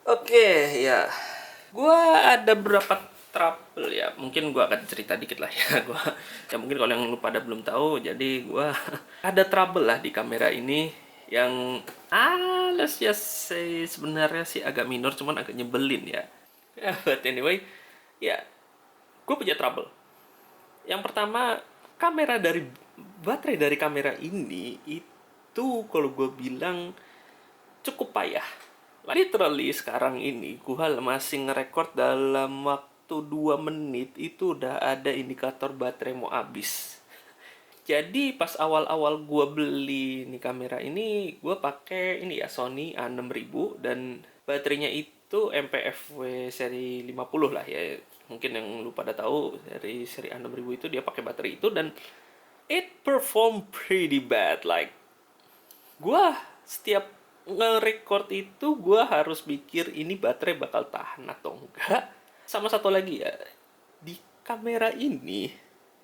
Oke, ya. Gua ada beberapa trouble ya. Mungkin gua akan cerita dikit lah ya. Ya mungkin kalau yang lu pada belum tahu, jadi gua ada trouble lah di kamera ini yang let's just say sebenarnya sih agak minor, cuman agak nyebelin ya. Ya, but anyway, ya, gue punya trouble. Yang pertama, baterai dari kamera ini itu kalau gue bilang cukup payah. Literally sekarang ini gue masih ngerekord dalam waktu 2 menit itu udah ada indikator baterai mau habis. Jadi pas awal-awal gue beli ini kamera ini, gue pakai ini ya Sony A6000 dan baterainya itu MPFW seri 50 lah ya. Mungkin yang lu pada tahu dari seri A6000 itu dia pakai baterai itu dan it perform pretty bad. Like gua setiap nge-record itu gua harus mikir ini baterai bakal tahan atau enggak. Sama satu lagi ya, di kamera ini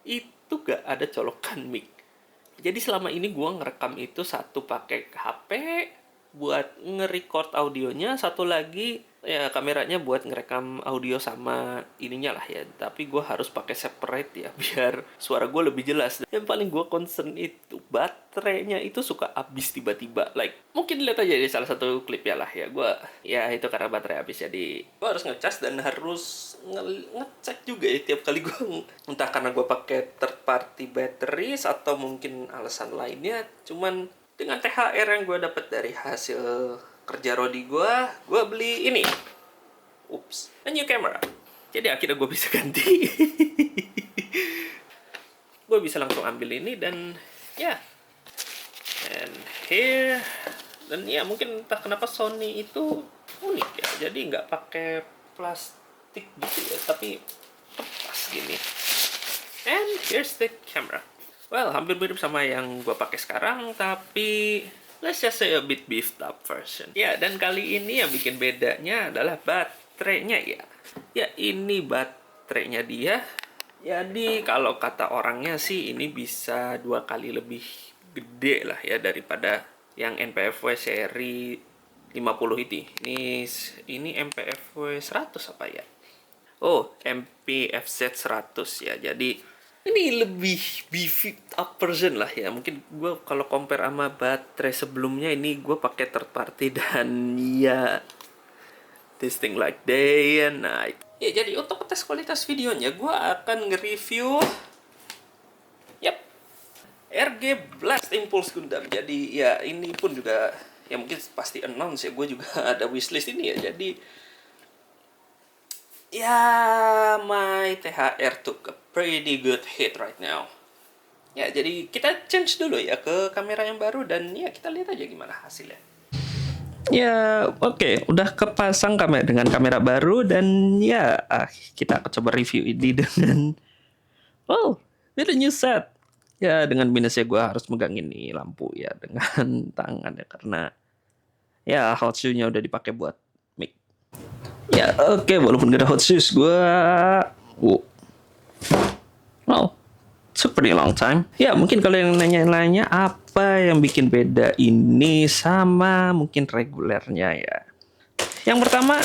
itu gak ada colokan mic. Jadi selama ini gua ngerekam itu satu pakai HP buat nge-record audionya, satu lagi ya kameranya buat ngerekam audio sama ininya lah ya. Tapi gue harus pakai separate ya biar suara gue lebih jelas. Yang paling gue concern itu baterainya itu suka habis tiba-tiba. Like mungkin lihat aja di salah satu klip ya lah ya. Itu karena baterai habis, jadi gue harus ngecas dan harus ngecek juga ya tiap kali gue, entah karena gue pakai third party batteries atau mungkin alasan lainnya. Cuman dengan THR yang gue dapat dari hasil kerja Rodi gue beli ini. A new camera. Jadi akhirnya gue bisa ganti. Gue bisa langsung ambil ini dan ya. And here. Dan ya mungkin entah kenapa Sony itu unik ya. Jadi nggak pakai plastik gitu ya, tapi lepas gini. And here's the camera. Well, hampir mirip sama yang gue pakai sekarang, tapi let's just say a bit beefed up version. Ya, dan kali ini yang bikin bedanya adalah baterainya ya. Ya, ini baterainya dia. Jadi, kalau kata orangnya sih ini bisa 2 kali lebih gede lah ya daripada yang NPFW seri 50 ini. Ini MPFW 100 apa ya? Oh, MPFZ 100 ya. Jadi ini lebih beefed up version lah ya. Mungkin gue kalau compare sama baterai sebelumnya ini gue pakai third party dan ya this thing like day and night. Ya jadi untuk tes kualitas videonya gue akan nge-review RG Blast Impulse Gundam. Jadi ya ini pun juga ya mungkin pasti announce ya, gue juga ada wishlist ini ya. Jadi ya my THR took a pretty good hit right now. Ya, jadi kita change dulu ya ke kamera yang baru dan ya kita lihat aja gimana hasilnya. Ya, oke, udah kepasang dengan kamera baru dan ya kita akan coba review ini dengan with a new set. Ya, dengan minusnya gue harus megang ini lampu ya dengan tangan ya karena ya hot shoe-nya udah dipakai buat mic. Ya, oke, walaupun gak ada hot shoes, gue it's a pretty long time. Ya, mungkin kalau yang nanya-nanya apa yang bikin beda ini sama mungkin regulernya ya. Yang pertama,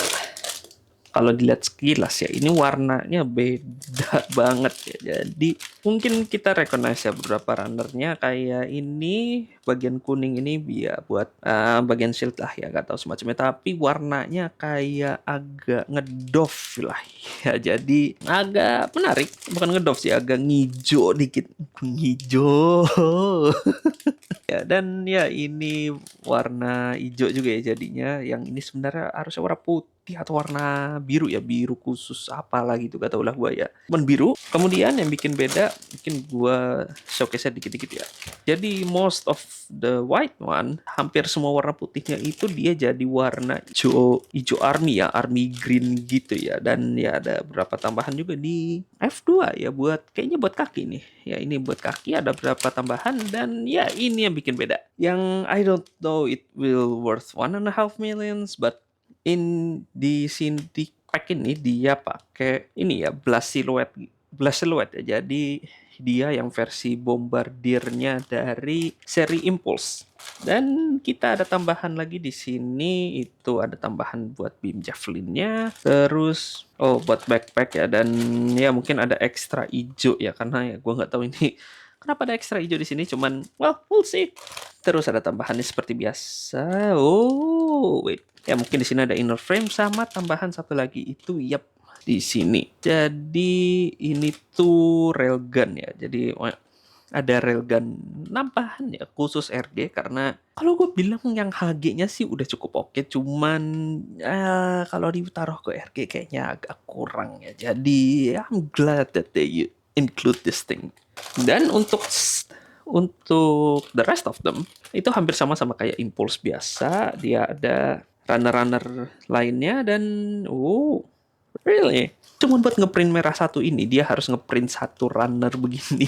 kalau dilihat sekilas ya, ini warnanya beda banget ya. Jadi mungkin kita recognize ya beberapa runnernya kayak ini, bagian kuning ini buat bagian shield lah ya, gak tahu semacamnya. Tapi warnanya kayak agak ngedoff lah ya. Jadi agak menarik, bukan ngedoff sih, agak ngijo dikit. Ngijo. Ya, dan ya ini warna hijau juga ya jadinya. Yang ini sebenarnya harusnya warna putih atau warna biru ya, biru khusus apalah gitu, gak tau lah gue ya. Cuman biru. Kemudian yang bikin beda, mungkin gue showcase dikit-dikit ya. Jadi most of the white one, hampir semua warna putihnya itu dia jadi warna hijau army ya, army green gitu ya. Dan ya ada beberapa tambahan juga di F2 ya, kayaknya buat kaki nih. Ya ini buat kaki ada beberapa tambahan dan ya ini yang bikin beda. Yang I don't know it will worth 1.5 millions, but di pack ini dia pakai ini ya blast silhouette Blast Silhouette ya. Jadi dia yang versi bombardiernya dari seri Impulse. Dan kita ada tambahan lagi di sini, itu ada tambahan buat beam javelinnya, terus buat backpack ya, dan ya mungkin ada ekstra hijau ya, karena ya gue nggak tahu ini kenapa ada ekstra hijau di sini, cuman well we'll see. Terus ada tambahannya seperti biasa. Oh wait, ya mungkin di sini ada inner frame sama tambahan satu lagi itu yap di sini. Jadi ini tuh railgun ya. Jadi ada railgun nambahan ya khusus RG, karena kalau gue bilang yang HG-nya sih udah cukup oke, cuman kalau ditaruh ke RG kayaknya agak kurang ya. Jadi I'm glad that they include this thing. Dan untuk the rest of them itu hampir sama kayak Impulse biasa. Dia ada runner-runner lainnya dan really? Cuman buat ngeprint merah satu ini, dia harus ngeprint satu runner begini.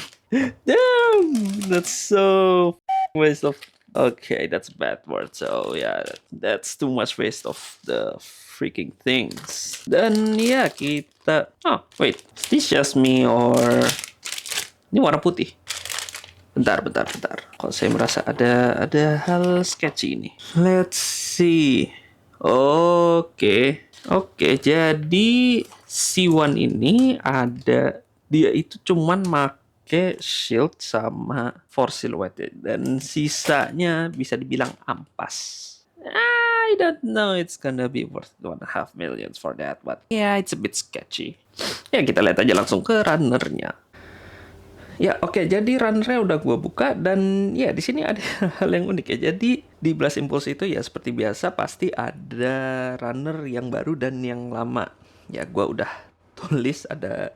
Damn, that's so waste of. Okay, that's a bad word. So yeah, that's too much waste of the freaking things. Dan ya kita. Oh wait, is this just me or ini warna putih? Bentar. Kok saya merasa ada hal sketchy ini. Let's see. Oke, jadi C1 ini dia itu cuman make shield sama force silhouette dan sisanya bisa dibilang ampas. I don't know it's gonna be worth 1.5 million for that, but yeah, it's a bit sketchy. Ya kita lihat aja langsung ke runnernya. Ya oke, jadi runnernya udah gue buka dan ya di sini ada hal yang unik ya. Jadi di Blast Impulse itu ya seperti biasa pasti ada runner yang baru dan yang lama. Ya gue udah tulis ada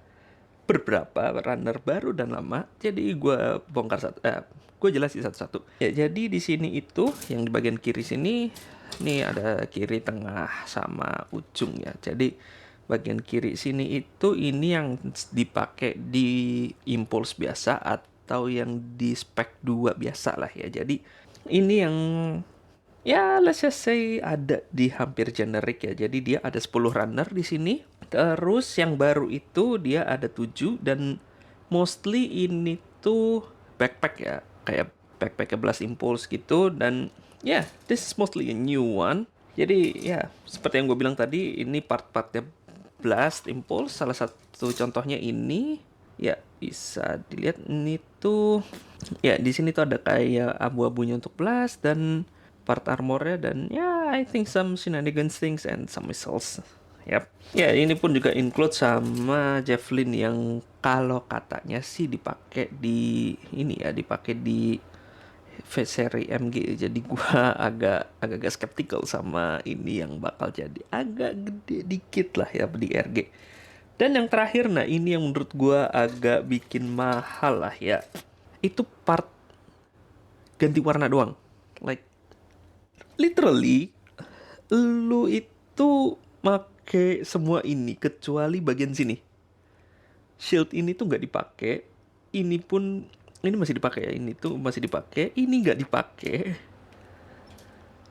beberapa runner baru dan lama. Jadi gue gue jelasin satu-satu. Ya jadi di sini itu yang di bagian kiri sini, ini ada kiri, tengah sama ujung ya. Jadi bagian kiri sini itu ini yang dipakai di Impulse biasa atau yang di spek 2 biasa lah ya. Jadi ini yang ya let's just say ada di hampir generic ya. Jadi dia ada 10 runner di sini. Terus yang baru itu dia ada 7 dan mostly ini tuh backpack ya. Kayak backpack Blast Impulse gitu dan yeah, this is mostly a new one. Jadi ya seperti yang gue bilang tadi, ini part-partnya Blast Impulse. Salah satu contohnya ini ya bisa dilihat ini tuh ya di sini tuh ada kayak abu-abunya untuk blast dan part armornya dan ya I think some shenanigans things and some missiles. Yap. Ya ini pun juga include sama javelin yang kalau katanya sih dipakai di ini ya, dipakai di seri MG. Jadi gua agak skeptical sama ini yang bakal jadi agak gede dikit lah ya di RG. Dan yang terakhir, nah ini yang menurut gua agak bikin mahal lah ya. Itu part ganti warna doang. Like literally lu itu make semua ini kecuali bagian sini. Shield ini tuh nggak dipakai. Ini pun ini masih dipakai ya. Ini tuh masih dipakai. Ini nggak dipakai.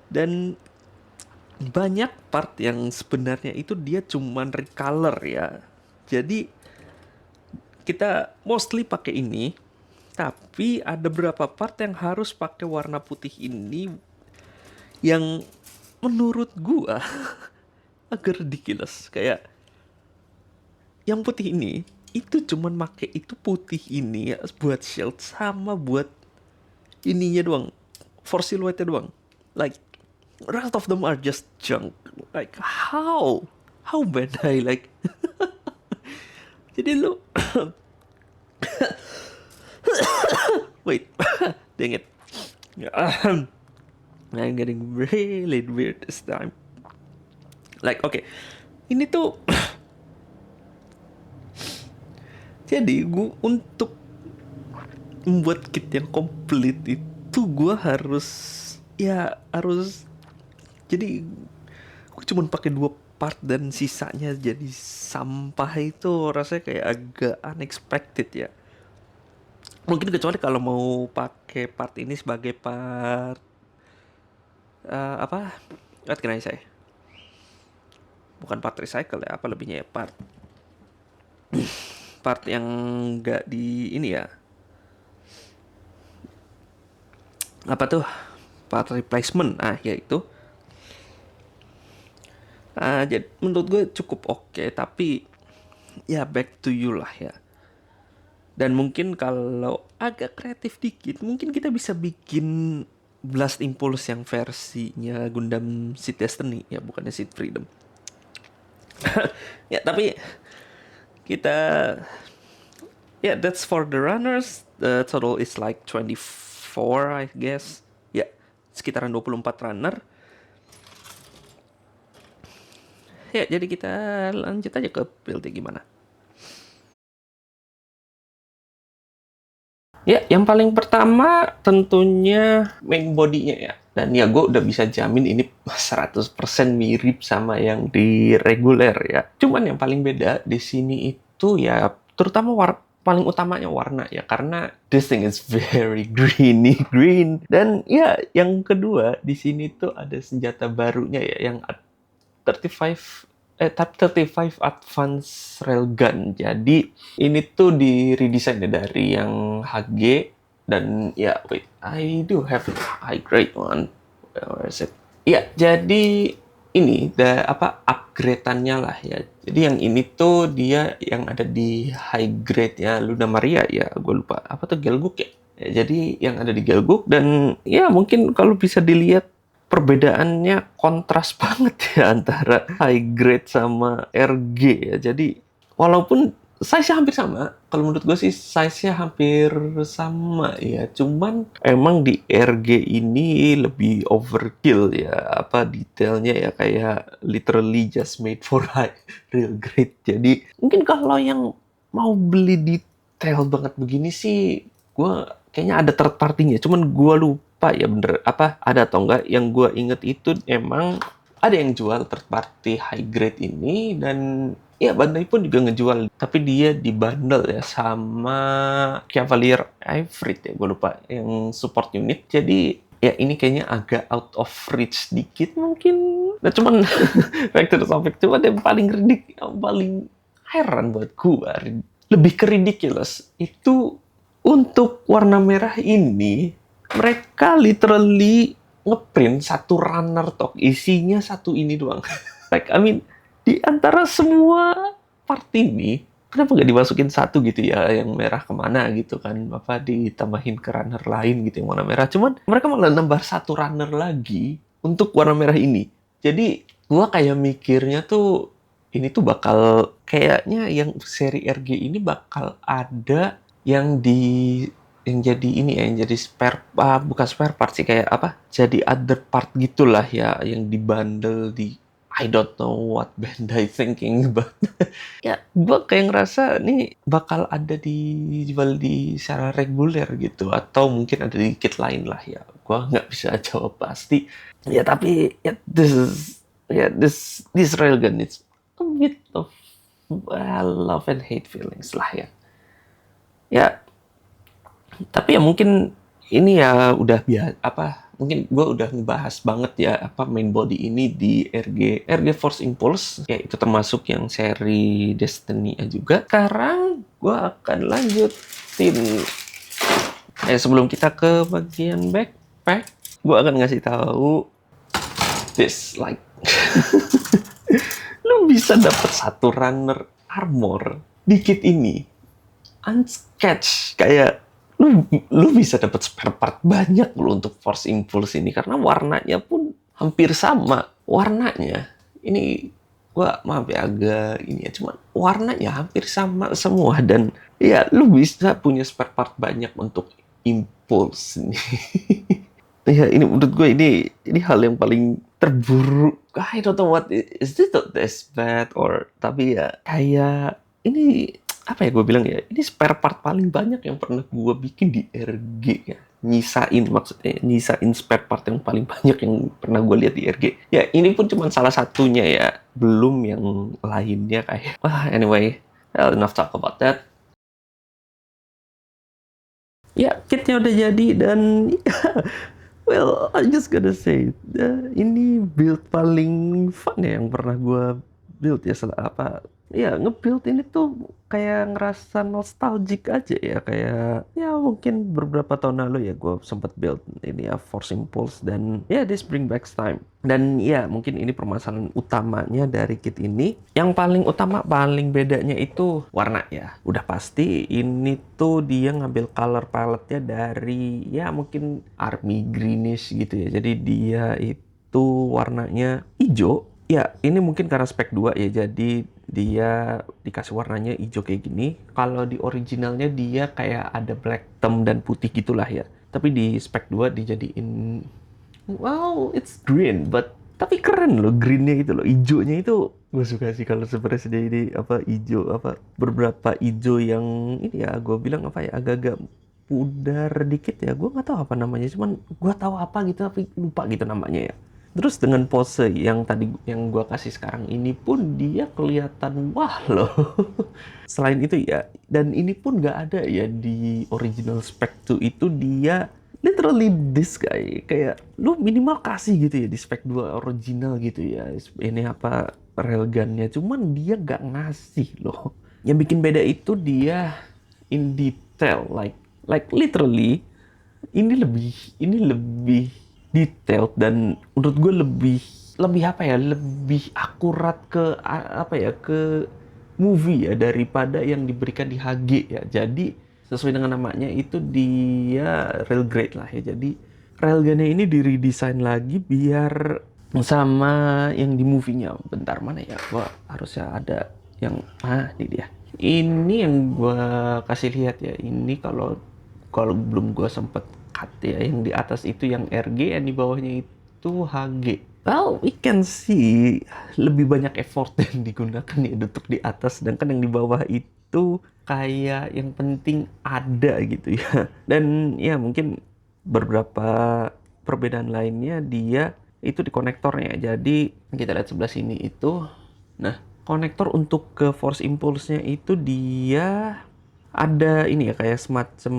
Dan banyak part yang sebenarnya itu dia cuman recolor ya. Jadi kita mostly pakai ini, tapi ada beberapa part yang harus pakai warna putih ini yang menurut gua agak ridiculous. Kayak yang putih ini itu cuman make itu putih ini ya buat shield sama buat ininya doang, for silhouette doang. Like rest of them are just junk. Like how badai like. Jadi lu wait, dang it. I'm getting really weird this time. Like okay, ini tuh jadi gue untuk membuat kit yang komplit itu gue harus jadi gue cuma pakai 2 part dan sisanya jadi sampah. Itu rasanya kayak agak unexpected ya. Mungkin kecuali kalau mau pakai part ini sebagai part apa? What can I say? Bukan part recycle ya, apa lebihnya ya, part part yang nggak di ini ya, apa tuh, part replacement, ya itu. Jadi menurut gue cukup oke, tapi ya back to you lah ya. Dan mungkin kalau agak kreatif dikit, mungkin kita bisa bikin Blast Impulse yang versinya Gundam Seed Destiny, ya bukannya Seed Freedom. Ya tapi kita, ya that's for the runners. The total is like 24 I guess. Ya, sekitaran 24 runner. Ya, jadi kita lanjut aja ke build gimana. Ya, yang paling pertama tentunya main body-nya ya. Dan ya gue udah bisa jamin ini 100% mirip sama yang di reguler ya. Cuman yang paling beda di sini itu ya terutama paling utamanya warna ya, karena this thing is very greeny green. Dan ya yang kedua di sini tuh ada senjata barunya ya, yang 35 Advance Railgun. Jadi ini tuh di redesign dari yang HG, dan ya wait, I do have a high grade one. Where is it? Ya, jadi ini upgrade-annya lah ya. Jadi yang ini tuh dia yang ada di high grade ya, Luna Maria ya, gue lupa apa tuh, Gelguk ya. Jadi yang ada di Gelguk, dan ya mungkin kalau bisa dilihat perbedaannya kontras banget ya antara high grade sama RG ya. Jadi walaupun size-nya hampir sama, kalau menurut gue sih size-nya hampir sama ya. Cuman emang di RG ini lebih overkill ya, apa detailnya ya, kayak literally just made for high real grade. Jadi mungkin kalau yang mau beli detail banget begini sih, gue kayaknya ada third party-nya. Cuman gue lupa ya bener apa ada atau enggak. Yang gue inget itu emang ada yang jual third party high grade ini, dan ya Bandai pun juga ngejual, tapi dia dibundle ya sama Cavalier Ifrit ya, gue lupa yang support unit. Jadi ya ini kayaknya agak out of reach dikit mungkin. Nah cuman back to the topic, cuman yang paling heran buat gue, lebih ke ridiculous itu, untuk warna merah ini mereka literally ngeprint satu runner talk, isinya satu ini doang. Like, I mean, di antara semua part ini, kenapa nggak dimasukin satu gitu ya, yang merah kemana gitu kan, apa ditambahin ke runner lain gitu yang warna merah. Cuman mereka malah nambah satu runner lagi untuk warna merah ini. Jadi gua kayak mikirnya tuh, ini tuh bakal kayaknya yang seri RG ini bakal ada yang jadi ini ya, yang jadi bukan spare part sih, kayak apa, jadi other part gitulah ya, yang dibundle di, I don't know what Bandai thinking, but ya gue kayak ngerasa nih bakal ada dijual di secara reguler gitu, atau mungkin ada di kit lain lah ya. Gue nggak bisa jawab pasti. Ya tapi ya this railgun, it's a bit of love and hate feelings lah ya. Ya tapi ya mungkin ini ya udah mungkin gue udah ngebahas banget ya apa main body ini di RG Force Impulse ya, itu termasuk yang seri Destiny juga. Sekarang gue akan lanjutin sebelum kita ke bagian backpack, gue akan ngasih tahu this, like lu bisa dapat satu runner armor di kit ini unsketched, kayak lu bisa dapat spare part banyak lu untuk Force Impulse ini, karena warnanya pun hampir sama warnanya. Ini gua maaf ya agak ini ya, cuma warnanya hampir sama semua, dan ya lu bisa punya spare part banyak untuk Impulse ini. Ya ini menurut gue ini hal yang paling terburuk. I don't know what is this bad or, tapi ya kayak ini apa ya gue bilang ya, ini spare part paling banyak yang pernah gue bikin di RG ya. Nyisain spare part yang paling banyak yang pernah gue lihat di RG. Ya ini pun cuma salah satunya ya, belum yang lainnya kayak. Anyway, well, enough talk about that. Ya, kitnya udah jadi, dan well, I just gotta say, ini build paling fun ya yang pernah gue build ya, ya nge-build ini tuh kayak ngerasa nostalgic aja ya, kayak ya mungkin beberapa tahun lalu ya gue sempet build ini ya Force Impulse, dan ya this bring back time. Dan ya mungkin ini permasalahan utamanya dari kit ini. Yang paling utama, paling bedanya itu warna ya. Udah pasti ini tuh dia ngambil color palette-nya dari ya mungkin army greenish gitu ya. Jadi dia itu warnanya hijau. Ya, ini mungkin karena spek 2 ya, jadi dia dikasih warnanya hijau kayak gini. Kalau di originalnya dia kayak ada black, hitam, dan putih gitulah ya. Tapi di spek 2 dijadiin, wow, it's green, but tapi keren loh greennya itu loh, hijaunya itu. Gue suka sih kalau sebenarnya dia ini apa hijau, apa beberapa hijau yang ini ya, gue bilang apa ya, agak-agak pudar dikit ya. Gue nggak tahu apa namanya, cuman gue tahu apa gitu tapi lupa gitu namanya ya. Terus dengan pose yang tadi yang gua kasih sekarang ini pun dia kelihatan wah loh. Selain itu ya, dan ini pun nggak ada ya di original spec 2 itu, dia literally this guy. Kayak lu minimal kasih gitu ya di spec 2 original gitu ya. Ini apa railgunnya, cuman dia nggak ngasih loh. Yang bikin beda itu dia in detail, like literally ini lebih detailed, dan menurut gue lebih lebih apa ya, lebih akurat ke apa ya, ke movie ya daripada yang diberikan di HG ya. Jadi sesuai dengan namanya itu dia railgrade lah ya. Jadi railgunnya ini diredesign lagi biar sama yang di movie-nya. Bentar, mana ya, gua harusnya ada yang ini dia. Ini yang gua kasih lihat ya. Ini kalau kalau belum gua sempet cut ya, yang di atas itu yang RG, yang di bawahnya itu HG. Well, we can see lebih banyak effort yang digunakan ya untuk di atas, sedangkan yang di bawah itu kayak yang penting ada gitu ya. Dan ya mungkin beberapa perbedaan lainnya dia itu di konektornya. Jadi kita lihat sebelah sini itu, nah konektor untuk ke force impulse-nya itu dia ada ini ya, kayak semacam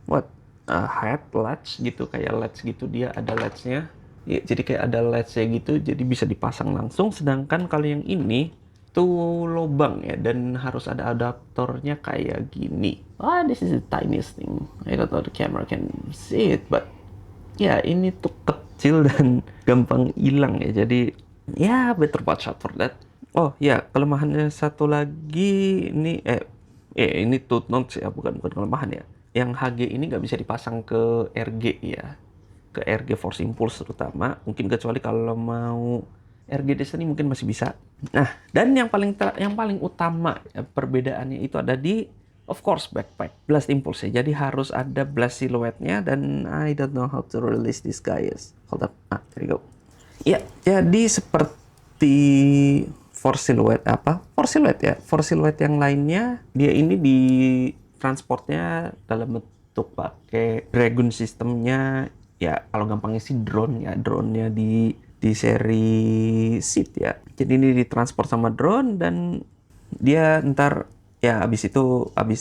what head latch gitu, kayak latch gitu, dia ada latchnya ya, jadi kayak ada latchnya gitu, jadi bisa dipasang langsung. Sedangkan kalau yang ini tuh lobang ya, dan harus ada adaptornya kayak gini. This is the tiniest thing, I don't know the camera can see it, but ya ini tuh kecil dan gampang hilang ya, jadi ya better watch out for that. Oh ya, kelemahannya satu lagi ini ini tooth notch ya, bukan kelemahan ya. Yang HG ini nggak bisa dipasang ke RG ya, ke RG Force Impulse terutama. Mungkin kecuali kalau mau RG Destiny mungkin masih bisa. Nah, dan yang paling utama ya, perbedaannya itu ada di, of course, backpack Blast Impulse ya. Jadi harus ada blast silhouette-nya, dan I don't know how to release this guys. Hold up. There you go. Ya, jadi seperti Force Silhouette ya. Force Silhouette yang lainnya, dia ini di transportnya dalam bentuk pakai Dragon sistemnya. Ya, kalau gampangnya sih drone ya. Drone-nya di seri Seed ya. Jadi ini ditransport sama drone, dan dia ntar ya abis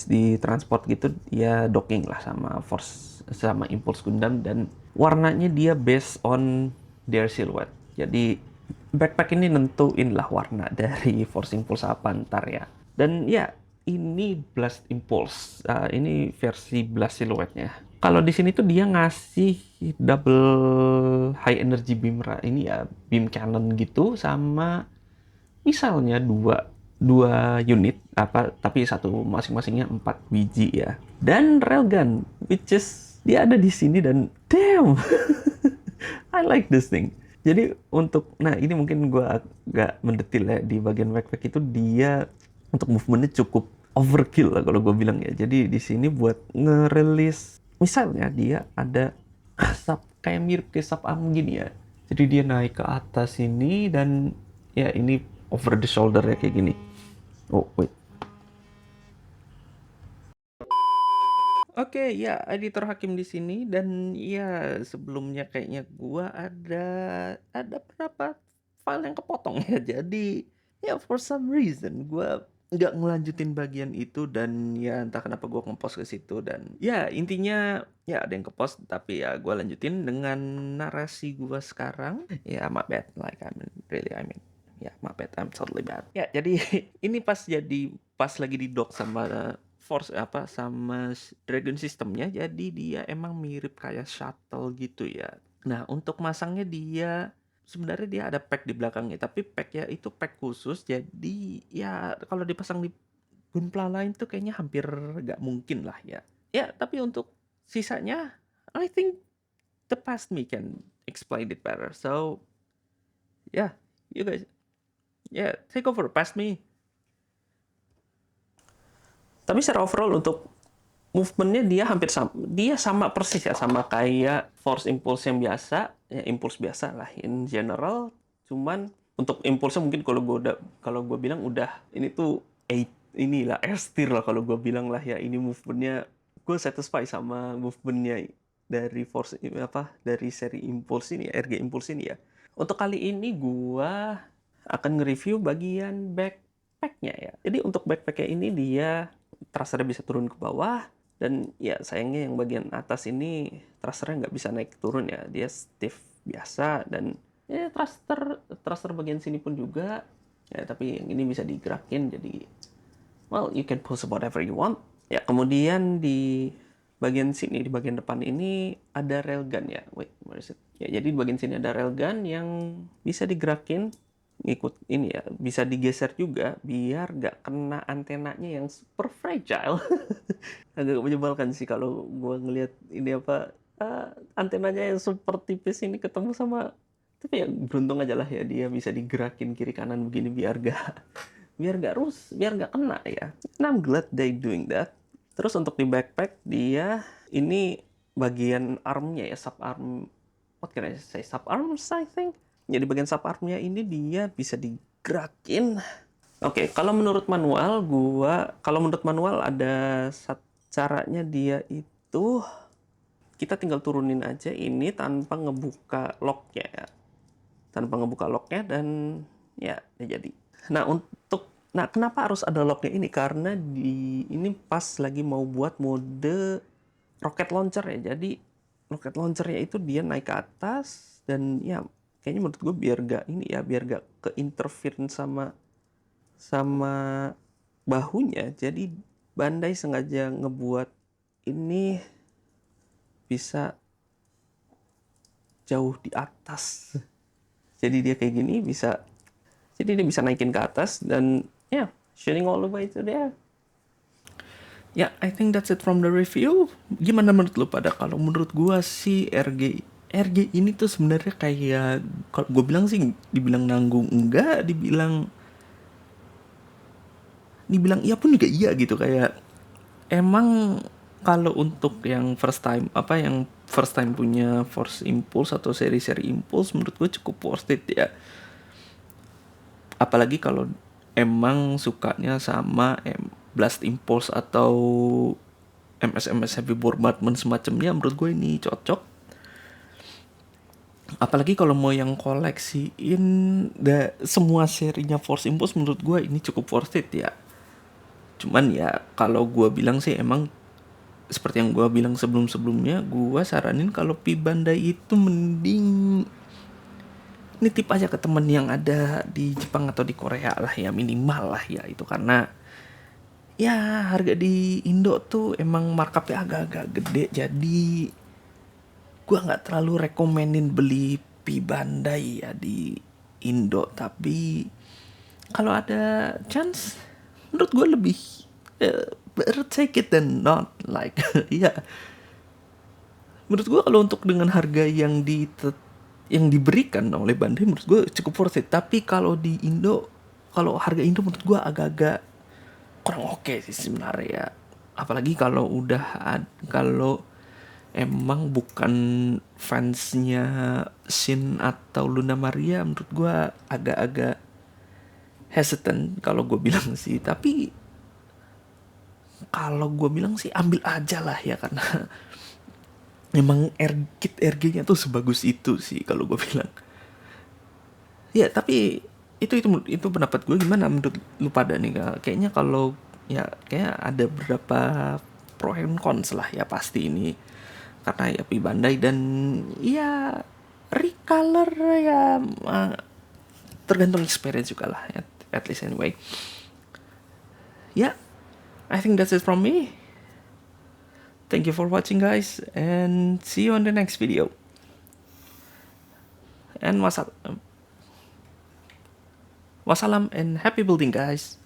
ditransport gitu dia docking lah sama Force, sama Impulse Gundam, dan warnanya dia based on their silhouette. Jadi backpack ini nentuin lah warna dari Force Impulse apa ntar ya. Dan ya ini Blast Impulse. Ini versi Blast silhouette-nya. Kalau di sini tuh dia ngasih double high energy beam ini ya, beam cannon gitu, sama misalnya dua dua unit apa, tapi satu masing-masingnya 4 biji ya. Dan railgun, which is dia ada di sini, dan damn, I like this thing. Jadi untuk, nah ini mungkin gua agak mendetil ya, di bagian backpack itu dia untuk movementnya cukup overkill lah kalau gue bilang ya. Jadi di sini buat ngerilis, misalnya dia ada asap kayak mirip kayak sub am gini ya. Jadi dia naik ke atas ini, dan ya ini over the shoulder ya kayak gini. Oh wait. Oke, ya, editor Hakim di sini, dan ya sebelumnya kayaknya gua ada beberapa file yang kepotong ya. Jadi ya for some reason gua nggak ngelanjutin bagian itu, dan ya entah kenapa gua ngepost ke situ, dan ya intinya ya ada yang kepost, tapi ya gua lanjutin dengan narasi gua sekarang. Ya my bad, like I mean Ya, my bad, I'm totally bad. Ya, jadi ini pas lagi di dock sama Force sama Dragon Systemnya, jadi dia emang mirip kayak shuttle gitu ya. Nah, untuk masangnya dia sebenarnya dia ada pack di belakangnya, tapi packnya itu pack khusus, jadi ya kalau dipasang di Gunpla lain tuh kayaknya hampir nggak mungkin lah ya. Ya, tapi untuk sisanya, I think the past me can explain it better. So, yeah, you guys, yeah, take over, past me. Tapi secara overall untuk movementnya dia hampir sama, dia sama persis ya, sama kayak Force Impulse yang biasa, ya Impulse biasa lah in general. Cuman untuk impulsnya mungkin kalau gue bilang udah ini tuh inilah S tier lah kalau gue bilang lah ya, ini movementnya gue satisfy sama movementnya dari Force dari seri Impulse ini, RG Impulse ini ya. Untuk kali ini gue akan nge-review bagian backpacknya ya. Jadi untuk backpacknya ini dia thrusternya bisa turun ke bawah, dan ya sayangnya yang bagian atas ini thrusternya nggak bisa naik turun ya, dia stiff biasa. Dan ya thruster bagian sini pun juga ya, tapi yang ini bisa digerakin, jadi well, you can post whatever you want ya. Kemudian di bagian sini, di bagian depan ini ada railgun ya, wait, where is it ya. Jadi di bagian sini ada railgun yang bisa digerakin, ngikut ini ya, bisa digeser juga biar gak kena antenanya yang super fragile. Agak menyebalkan sih kalau gue ngelihat ini antenanya yang super tipis ini ketemu sama, tapi ya beruntung aja lah ya, dia bisa digerakin kiri kanan begini biar gak kena ya. And I'm glad they doing that. Terus untuk di backpack dia ini bagian armnya ya, sub arm, what can I say, sub arms I think. Jadi bagian sub armnya ini dia bisa digerakin. Oke, kalau menurut manual ada caranya dia itu, kita tinggal turunin aja ini tanpa ngebuka locknya ya. Tanpa ngebuka locknya, dan ya jadi. Nah, kenapa harus ada locknya ini? Karena ini pas lagi mau buat mode rocket launcher ya. Jadi rocket launchernya itu dia naik ke atas, dan ya kayaknya menurut gue biar gak ke interfere sama bahunya. Jadi Bandai sengaja ngebuat ini bisa jauh di atas. Jadi dia kayak gini jadi dia bisa naikin ke atas, dan ya, shooting all the way to there. Ya, I think that's it from the review. Gimana menurut lu pada? Kalau menurut gua sih RG ini tuh sebenarnya kayak, kalau gue bilang sih, dibilang nanggung enggak, dibilang iya pun juga iya gitu. Kayak emang kalau untuk yang first time punya Force Impulse atau seri-seri Impulse, menurut gue cukup worth it ya. Apalagi kalau emang sukanya sama Blast Impulse atau MS Heavy Bombardment semacamnya, menurut gue ini cocok. Apalagi kalau mau yang koleksiin semua serinya Force Impulse, menurut gue ini cukup worth it ya. Cuman ya kalau gue bilang sih, emang seperti yang gue bilang sebelum-sebelumnya, gue saranin kalau P Bandai itu mending nitip aja ke temen yang ada di Jepang atau di Korea lah ya, minimal lah ya itu. Karena ya harga di Indo tuh emang markupnya agak-agak gede, jadi gue nggak terlalu rekomenin beli P Bandai ya di Indo. Tapi kalau ada chance, menurut gue lebih better take it than not, like ya. Menurut gue kalau untuk dengan harga yang diberikan oleh Bandai, menurut gue cukup worth it. Tapi kalau di Indo, kalau harga Indo menurut gue agak-agak kurang oke sih sebenarnya ya. Apalagi kalau kalau emang bukan fansnya Shin atau Luna Maria, menurut gue agak-agak hesitant kalau gue bilang sih. Tapi kalau gue bilang sih ambil aja lah ya, karena memang kit RG-nya tuh sebagus itu sih kalau gue bilang. Ya, tapi itu pendapat gue. Gimana menurut lu pada nih? Kayaknya kalau ya kayak ada beberapa pro and cons lah ya pasti ini. Karena ya P Bandai, dan ya recolor ya tergantung experience juga lah, at least anyway. Yeah, I think that's it from me. Thank you for watching, guys, and see you on the next video. And wassalam and happy building, guys.